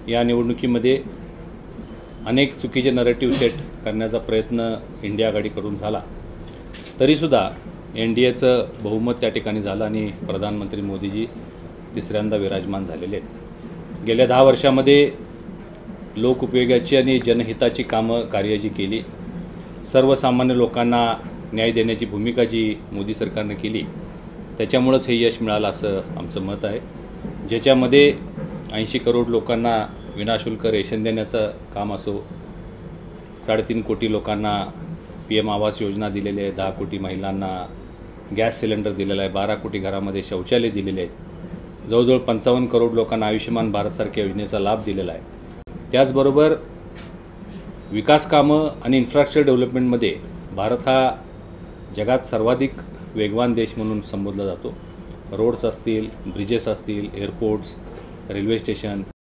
या निवडणुकीमध्ये अनेक चुकीचे नरेटिव्ह सेट करण्याचा प्रयत्न इंडिया आघाडीकडून झाला, तरीसुद्धा NDAचं बहुमत त्या ठिकाणी झालं आणि प्रधानमंत्री मोदीजी तिसऱ्यांदा विराजमान झालेले आहेत। गेल्या 10 वर्षामध्ये लोकउपयोगाची आणि जनहिताची कामं कार्य जी केली, सर्वसामान्य लोकांना न्याय देण्याची भूमिका जी मोदी सरकारने केली, त्याच्यामुळेच हे यश मिळालं असं आमचं मत आहे। ज्याच्यामध्ये 80 करोड लोकांना विनाशुल्क रेशन देण्याचं काम असो, 3.5 कोटी लोकांना PM आवास योजना दिलेली आहे, 10 कोटी महिलांना गॅस सिलेंडर दिलेला आहे, 12 कोटी घरामध्ये शौचालय दिलेले आहेत, जवळजवळ 55 करोड लोकांना आयुष्यमान भारतसारख्या योजनेचा लाभ दिलेला आहे। त्याचबरोबर विकास कामं आणि इन्फ्रास्ट्रक्चर डेव्हलपमेंटमध्ये भारत हा जगात सर्वाधिक वेगवान देश म्हणून संबोधला जातो। रोड्स असतील, ब्रिजेस असतील, एअरपोर्ट्स, रेल्वे स्टेशन